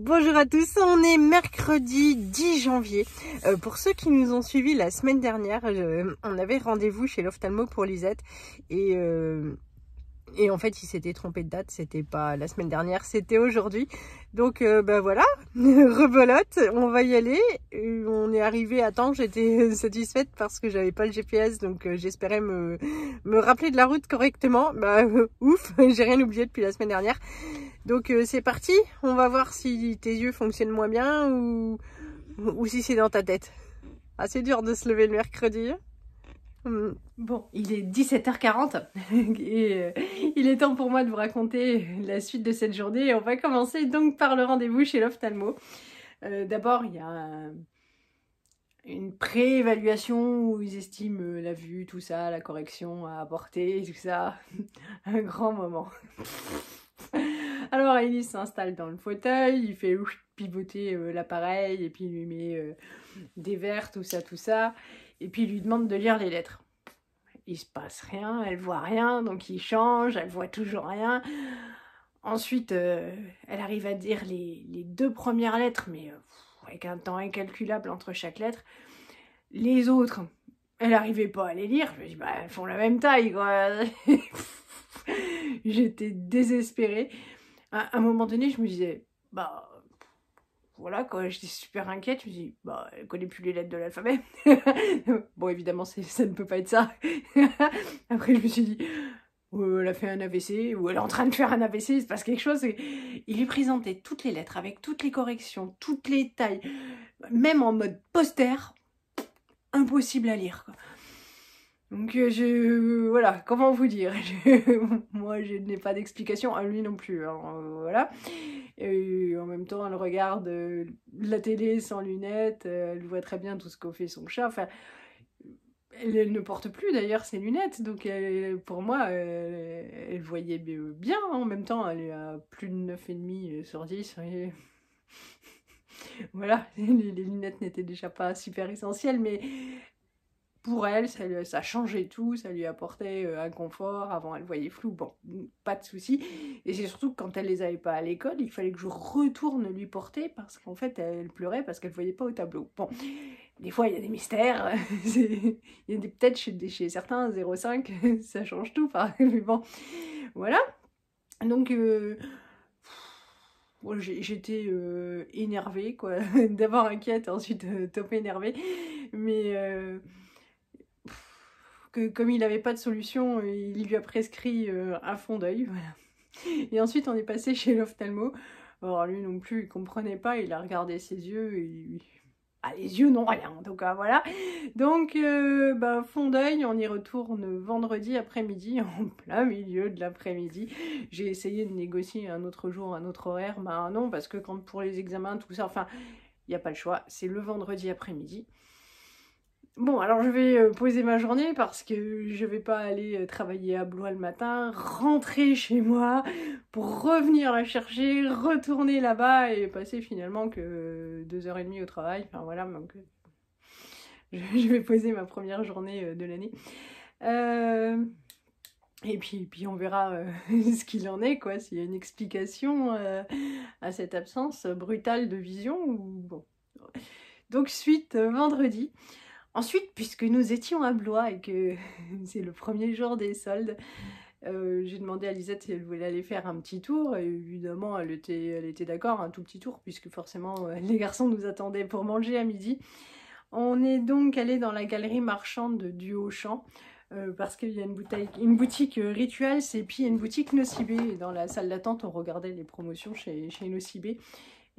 Bonjour à tous, on est mercredi 10 janvier. Pour ceux qui nous ont suivis la semaine dernière, on avait rendez-vous chez l'ophtalmo pour Lisette et en fait il s'était trompé de date, c'était pas la semaine dernière, c'était aujourd'hui. Donc bah voilà, rebelote, on va y aller. On est arrivé à temps, j'étais satisfaite parce que j'avais pas le GPS, donc j'espérais me rappeler de la route correctement. Bah ouf, j'ai rien oublié depuis la semaine dernière. Donc c'est parti, on va voir si tes yeux fonctionnent moins bien ou si c'est dans ta tête. Ah, c'est dur de se lever le mercredi. Bon, il est 17h40 et il est temps pour moi de vous raconter la suite de cette journée. On va commencer donc par le rendez-vous chez l'ophtalmo. D'abord, il y a une pré-évaluation où ils estiment la vue, tout ça, la correction à apporter, tout ça. Un grand moment. Alors Alice s'installe dans le fauteuil, il fait pivoter l'appareil et puis il lui met des verres, tout ça, et puis il lui demande de lire les lettres. Il se passe rien, elle voit rien, donc il change, elle voit toujours rien. Ensuite, elle arrive à dire les deux premières lettres, mais avec un temps incalculable entre chaque lettre. Les autres, elle n'arrivait pas à les lire. Je me dis, bah, elles font la même taille, quoi. J'étais désespérée. À un moment donné, je me disais, bah, voilà, quoi, j'étais super inquiète. Je me dis, bah, elle connaît plus les lettres de l'alphabet. Bon, évidemment, ça ne peut pas être ça. Après, je me suis dit, elle a fait un AVC, ou elle est en train de faire un AVC, il se passe quelque chose. Il lui présentait toutes les lettres, avec toutes les corrections, toutes les tailles, même en mode poster, impossible à lire, quoi. Donc voilà, comment vous dire, moi je n'ai pas d'explication, à lui non plus, hein, voilà. Et en même temps elle regarde la télé sans lunettes, elle voit très bien tout ce qu'en fait son chat, enfin, elle ne porte plus d'ailleurs ses lunettes, donc pour moi elle voyait bien, en même temps elle est à plus de 9,5 sur 10, et voilà, les lunettes n'étaient déjà pas super essentielles, mais pour elle, ça changeait tout, ça lui apportait un confort. Avant, elle voyait flou, bon, pas de souci. Et c'est surtout que quand elle les avait pas à l'école, il fallait que je retourne lui porter parce qu'en fait, elle pleurait parce qu'elle voyait pas au tableau. Bon, des fois, il y a des mystères. Il y a peut-être chez certains 0,5, ça change tout. Mais bon, voilà. Donc, j'étais énervée, quoi. D'abord inquiète, ensuite top énervée. Mais comme il n'avait pas de solution, il lui a prescrit un fond d'œil, voilà. Et ensuite on est passé chez l'ophtalmo. Alors lui non plus il comprenait pas, il a regardé ses yeux et les yeux n'ont rien, en tout cas voilà. Donc fond d'œil, on y retourne vendredi après-midi, en plein milieu de l'après-midi. J'ai essayé de négocier un autre jour, un autre horaire, bah non, parce que quand pour les examens, tout ça, enfin, il n'y a pas le choix, c'est le vendredi après-midi. Bon, alors je vais poser ma journée parce que je vais pas aller travailler à Blois le matin, rentrer chez moi pour revenir la chercher, retourner là-bas et passer finalement que 2h30 au travail. Enfin voilà, donc je vais poser ma première journée de l'année. Et puis on verra ce qu'il en est, quoi, s'il y a une explication à cette absence brutale de vision ou bon. Donc suite vendredi. Ensuite, puisque nous étions à Blois et que c'est le premier jour des soldes, j'ai demandé à Lisette si elle voulait aller faire un petit tour. Et évidemment, elle était d'accord, un tout petit tour, puisque forcément, les garçons nous attendaient pour manger à midi. On est donc allé dans la galerie marchande du Auchan, parce qu'il y a une boutique Rituals et puis une boutique Nocibé. Et dans la salle d'attente, on regardait les promotions chez Nocibé.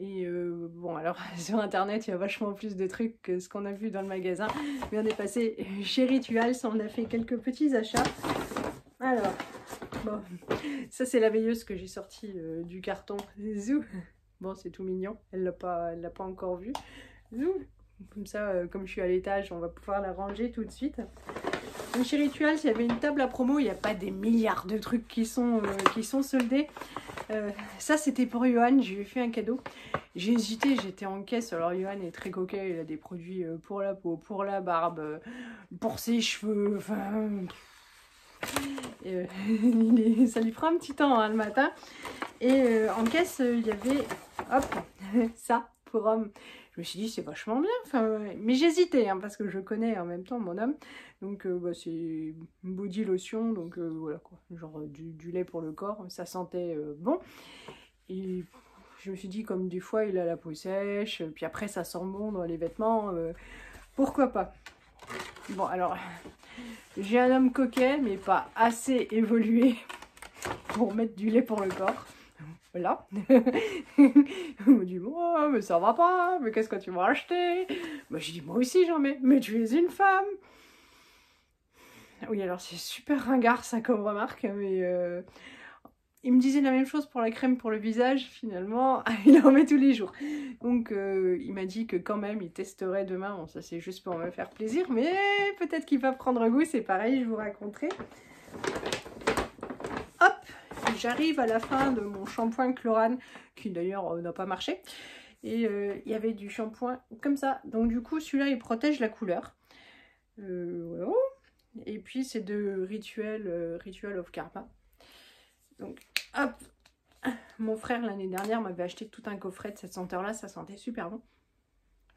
Et bon, alors sur internet il y a vachement plus de trucs que ce qu'on a vu dans le magasin, mais on est passé chez Rituals, on a fait quelques petits achats. Alors bon, ça c'est la veilleuse que j'ai sortie du carton. Zou. Bon, c'est tout mignon, elle l'a pas encore vue. Zou. Comme ça, comme je suis à l'étage, on va pouvoir la ranger tout de suite. Donc chez Rituals, il y avait une table à promo, il n'y a pas des milliards de trucs qui sont soldés. Ça c'était pour Johan, je lui ai fait un cadeau. J'ai hésité, j'étais en caisse. Alors Johan est très coquet, il a des produits pour la peau, pour la barbe, pour ses cheveux, enfin... ça lui prend un petit temps hein, le matin. Et en caisse, il y avait, hop, ça pour homme. Je me suis dit c'est vachement bien, enfin, mais j'hésitais hein, parce que je connais en même temps mon homme, donc bah, c'est body lotion, donc voilà quoi, genre du lait pour le corps, ça sentait bon, et je me suis dit comme des fois il a la peau sèche, puis après ça sent bon dans les vêtements, pourquoi pas. Bon alors, j'ai un homme coquet mais pas assez évolué pour mettre du lait pour le corps. Voilà. Il me dit, oh, mais ça va pas, mais qu'est-ce que tu vas acheter? Bah, j'ai dit, moi aussi j'en mets, mais tu es une femme. Oui, alors c'est super ringard ça comme remarque, mais il me disait la même chose pour la crème pour le visage, finalement, il en met tous les jours. Donc il m'a dit que quand même il testerait demain, bon, ça c'est juste pour me faire plaisir, mais peut-être qu'il va prendre goût, c'est pareil, je vous raconterai. Hop, j'arrive à la fin de mon shampoing Chlorane, qui d'ailleurs n'a pas marché. Et il y avait du shampoing comme ça. Donc du coup, celui-là, il protège la couleur. Voilà. Et puis, c'est de Ritual of Karma. Donc, hop. Mon frère, l'année dernière, m'avait acheté tout un coffret de cette senteur-là. Ça sentait super bon.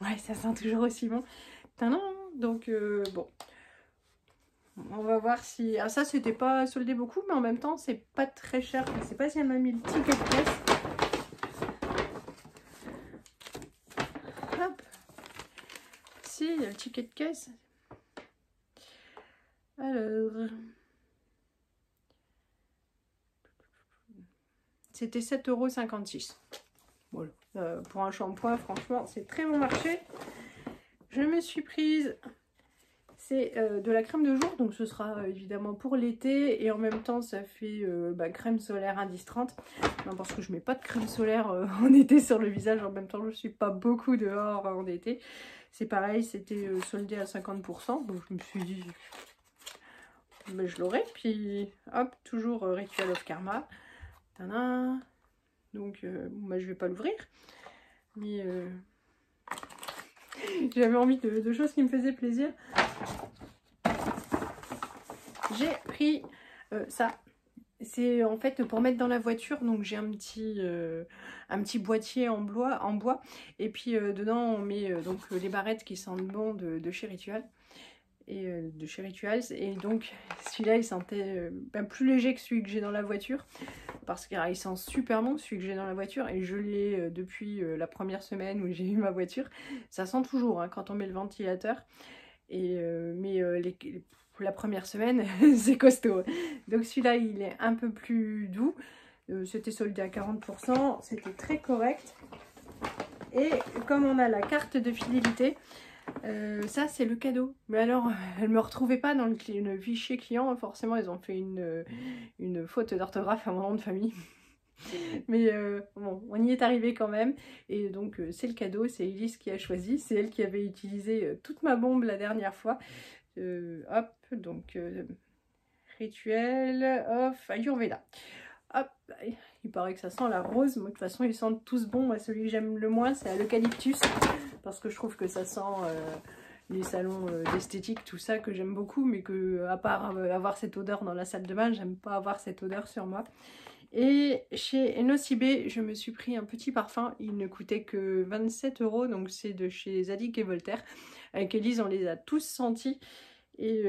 Ouais, ça sent toujours aussi bon. Tadam. Donc, bon. On va voir si... Ah, ça, c'était pas soldé beaucoup, mais en même temps, c'est pas très cher. Je sais pas si elle m'a mis le ticket de caisse. Hop. Si, il y a le ticket de caisse. Alors... C'était 7,56 €. Voilà. Pour un shampoing, franchement, c'est très bon marché. Je me suis prise... C'est de la crème de jour, donc ce sera évidemment pour l'été, et en même temps ça fait crème solaire indice 30. Non, parce que je mets pas de crème solaire en été sur le visage, en même temps je suis pas beaucoup dehors en été. C'est pareil, c'était soldé à 50%, donc je me suis dit mais je l'aurai. Puis hop, toujours Ritual of Karma. Tadam. Donc je vais pas l'ouvrir, mais j'avais envie de choses qui me faisaient plaisir. J'ai pris ça. C'est en fait pour mettre dans la voiture. Donc j'ai un petit boîtier en bois. Et puis dedans on met donc les barrettes qui sentent bon de chez Ritual. Et de chez Rituals. Et donc celui-là il sentait plus léger que celui que j'ai dans la voiture. Parce qu'il sent super bon celui que j'ai dans la voiture. Et je l'ai depuis la première semaine où j'ai eu ma voiture. Ça sent toujours hein, quand on met le ventilateur. Et, la première semaine, c'est costaud. Donc celui-là, il est un peu plus doux. C'était soldé à 40%. C'était très correct. Et comme on a la carte de fidélité, ça, c'est le cadeau. Mais alors, elle ne me retrouvait pas dans le fichier client. Forcément, ils ont fait une faute d'orthographe à mon nom de famille. Mais bon, on y est arrivé quand même. Et donc, c'est le cadeau. C'est Elise qui a choisi. C'est elle qui avait utilisé toute ma bombe la dernière fois. Hop, donc Rituel of Ayurveda. Hop, il paraît que ça sent la rose. Moi, de toute façon, ils sentent tous bons. Moi, celui que j'aime le moins, c'est l'eucalyptus. Parce que je trouve que ça sent les salons d'esthétique, tout ça, que j'aime beaucoup. Mais que, à part avoir cette odeur dans la salle de bain, j'aime pas avoir cette odeur sur moi. Et chez Nocibé, je me suis pris un petit parfum. Il ne coûtait que 27 €. Donc, c'est de chez Zadig et Voltaire. Avec Elise, on les a tous sentis. Et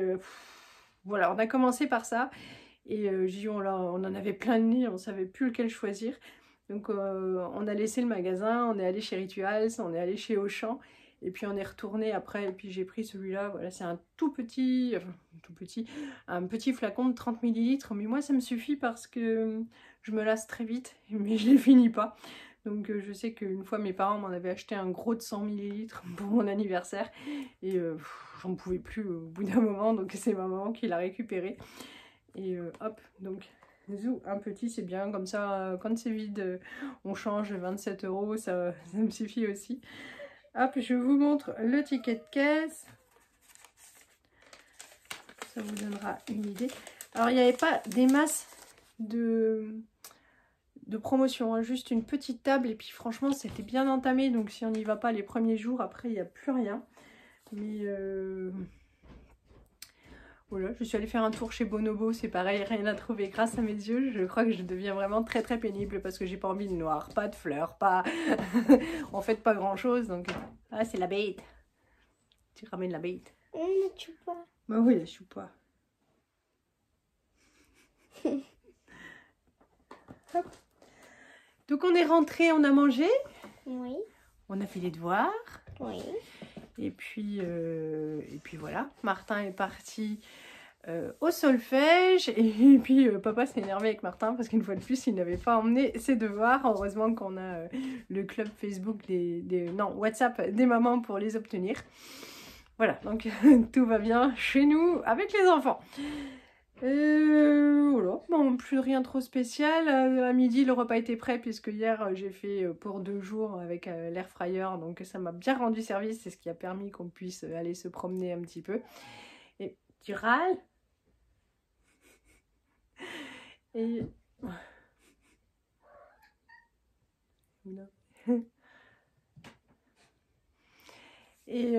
voilà, on a commencé par ça. Et on en avait plein de nez, on ne savait plus lequel choisir. Donc on a laissé le magasin, on est allé chez Rituals, on est allé chez Auchan. Et puis on est retourné après, et puis j'ai pris celui-là. Voilà, c'est un un petit flacon de 30 ml. Mais moi, ça me suffit parce que je me lasse très vite, mais je ne les finis pas. Donc je sais qu'une fois mes parents m'en avaient acheté un gros de 100 ml pour mon anniversaire. Et j'en pouvais plus au bout d'un moment, donc c'est ma maman qui l'a récupéré. Et hop, donc zou, un petit c'est bien, comme ça quand c'est vide on change. 27 €, ça me suffit aussi. Hop, je vous montre le ticket de caisse. Ça vous donnera une idée. Alors il n'y avait pas des masses de promotion, hein, juste une petite table, et puis franchement c'était bien entamé, donc si on n'y va pas les premiers jours, après il n'y a plus rien. Mais Voilà, je suis allée faire un tour chez Bonobo, c'est pareil, rien à trouver grâce à mes yeux. Je crois que je deviens vraiment très très pénible parce que j'ai pas envie de noir, pas de fleurs, pas... en fait pas grand chose, donc... Ah, c'est la bête. Tu ramènes la bête. La choupa. Bah oui, la choupa. Hop. Donc on est rentré, on a mangé. Oui. On a fait les devoirs. Oui. Et puis voilà, Martin est parti au solfège. Et puis papa s'est énervé avec Martin parce qu'une fois de plus, il n'avait pas emmené ses devoirs. Heureusement qu'on a le club Facebook, non, WhatsApp des mamans pour les obtenir. Voilà, donc tout va bien chez nous avec les enfants. Voilà, bon, plus rien trop spécial. À midi, le repas était prêt puisque hier j'ai fait pour 2 jours avec l'air fryer, donc ça m'a bien rendu service. C'est ce qui a permis qu'on puisse aller se promener un petit peu. Et tu râles? Et non. Et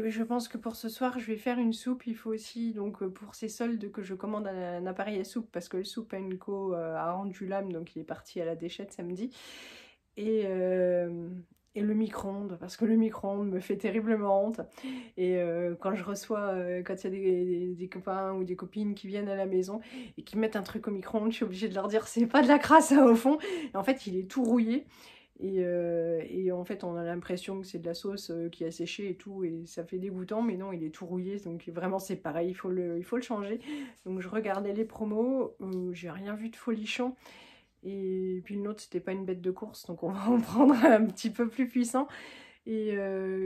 je pense que pour ce soir, je vais faire une soupe. Il faut aussi, donc pour ces soldes, que je commande un appareil à soupe parce que le soupe à une co a rendu l'âme, donc il est parti à la déchette samedi. Et le micro-ondes, parce que le micro-ondes me fait terriblement honte. Et quand je reçois, quand il y a des copains ou des copines qui viennent à la maison et qui mettent un truc au micro-ondes, je suis obligée de leur dire c'est pas de la crasse hein, au fond. Et en fait, il est tout rouillé. Et en fait, on a l'impression que c'est de la sauce qui a séché et tout, et ça fait dégoûtant, mais non, il est tout rouillé, donc vraiment c'est pareil, il faut le changer. Donc je regardais les promos, j'ai rien vu de folichon, et puis le nôtre c'était pas une bête de course, donc on va en prendre un petit peu plus puissant. Et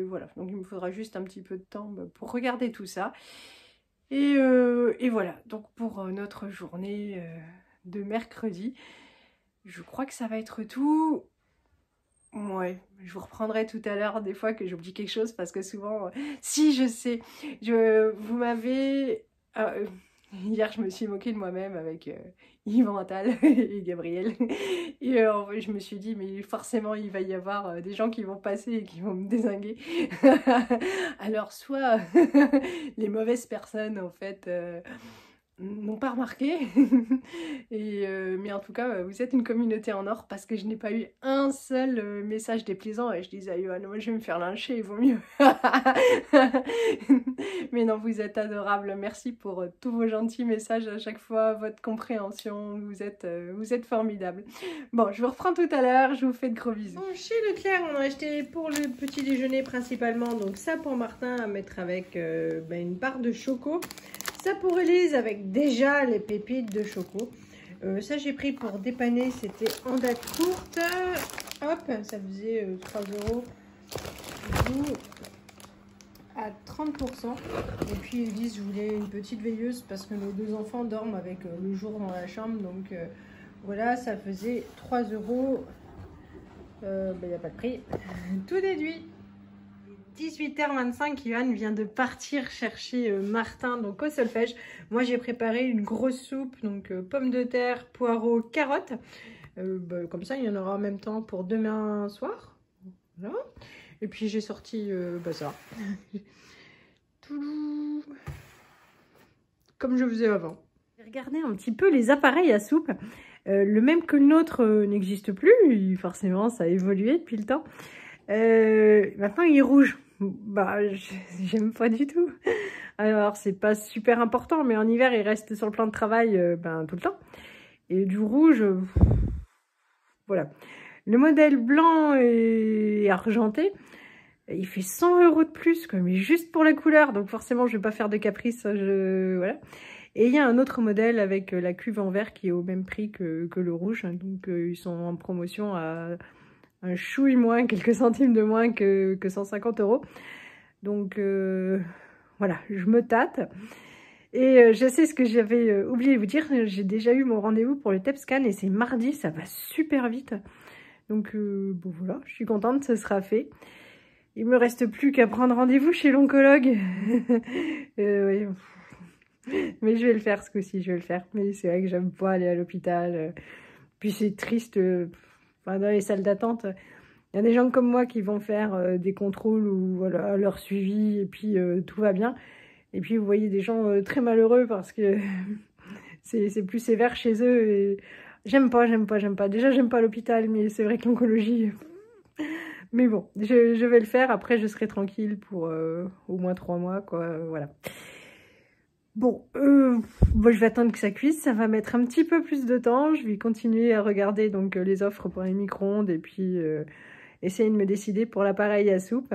voilà, donc il me faudra juste un petit peu de temps pour regarder tout ça. Et voilà, donc pour notre journée de mercredi, je crois que ça va être tout. Ouais, je vous reprendrai tout à l'heure des fois que j'oublie quelque chose parce que souvent... Si, je sais, vous m'avez... hier, je me suis moquée de moi-même avec Yvan Attal et Gabriel. Et je me suis dit, mais forcément, il va y avoir des gens qui vont passer et qui vont me dézinguer. Alors, soit les mauvaises personnes, en fait... n'ont pas remarqué. Mais en tout cas, vous êtes une communauté en or parce que je n'ai pas eu un seul message déplaisant et je disais à Yohan, moi je vais me faire lyncher, il vaut mieux. Mais non, vous êtes adorables. Merci pour tous vos gentils messages à chaque fois, votre compréhension, vous êtes formidables. Bon, je vous reprends tout à l'heure, je vous fais de gros bisous. Bon, chez Leclerc, on a acheté pour le petit déjeuner principalement, donc ça pour Martin à mettre avec une barre de choco. Ça pour Elise avec déjà les pépites de choco. Ça j'ai pris pour dépanner, c'était en date courte. Hop, ça faisait 3 € à 30%. Et puis Elise, je voulais une petite veilleuse parce que nos 2 enfants dorment avec le jour dans la chambre. Donc voilà, ça faisait 3 €. Il n'y a pas de prix. Tout déduit. 18h25, Yohan vient de partir chercher Martin donc au solfège. Moi j'ai préparé une grosse soupe, donc pommes de terre, poireaux, carottes. Comme ça il y en aura en même temps pour demain soir. Voilà. Et puis j'ai sorti ça. Comme je faisais avant. J'ai regardé un petit peu les appareils à soupe. Le même que le nôtre n'existe plus. Forcément ça a évolué depuis le temps. Maintenant il est rouge. J'aime pas du tout. Alors c'est pas super important, mais en hiver il reste sur le plan de travail tout le temps. Et du rouge, voilà. Le modèle blanc et argenté, il fait 100 € de plus, quoi, mais juste pour la couleur. Donc forcément je vais pas faire de caprice, voilà. Et il y a un autre modèle avec la cuve en verre qui est au même prix que le rouge. Donc ils sont en promotion à un chouille moins, quelques centimes de moins que 150 €. Donc voilà, je me tâte. Et je sais ce que j'avais oublié de vous dire, j'ai déjà eu mon rendez-vous pour le TEP scan et c'est mardi, ça va super vite. Donc bon voilà, je suis contente, ce sera fait. Il me reste plus qu'à prendre rendez-vous chez l'oncologue. Oui. Mais je vais le faire ce coup-ci, je vais le faire. Mais c'est vrai que j'aime pas aller à l'hôpital. Puis c'est triste, dans les salles d'attente. Il y a des gens comme moi qui vont faire des contrôles ou voilà, leur suivi et puis tout va bien. Et puis vous voyez des gens très malheureux parce que c'est plus sévère chez eux. Et j'aime pas. Déjà, j'aime pas l'hôpital, mais c'est vrai que l'oncologie... Mais bon, je vais le faire. Après, je serai tranquille pour au moins 3 mois, quoi. Voilà. Bon, je vais attendre que ça cuise. Ça va mettre un petit peu plus de temps. Je vais continuer à regarder donc les offres pour les micro-ondes et puis essayer de me décider pour l'appareil à soupe.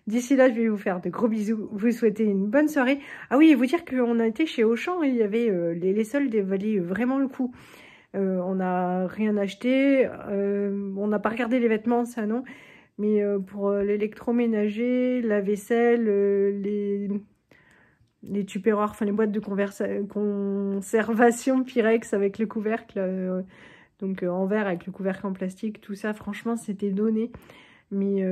D'ici là, je vais vous faire de gros bisous. Vous souhaiter une bonne soirée. Ah oui, et vous dire qu'on a été chez Auchan et il y avait les soldes valaient vraiment le coup. On n'a rien acheté. On n'a pas regardé les vêtements, ça non. Mais pour l'électroménager, la vaisselle, les tupperwares, enfin les boîtes de conservation Pyrex avec le couvercle, donc en verre avec le couvercle en plastique, tout ça, franchement, c'était donné. Mais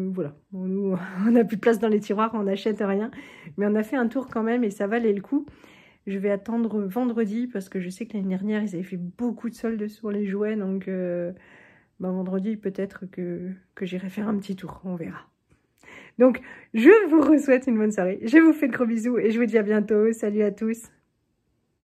voilà, bon, nous, on n'a plus de place dans les tiroirs, on n'achète rien. Mais on a fait un tour quand même et ça valait le coup. Je vais attendre vendredi parce que je sais que l'année dernière, ils avaient fait beaucoup de soldes sur les jouets, donc... vendredi, peut-être que j'irai faire un petit tour, on verra. Donc, je vous souhaite une bonne soirée. Je vous fais de gros bisous et je vous dis à bientôt. Salut à tous.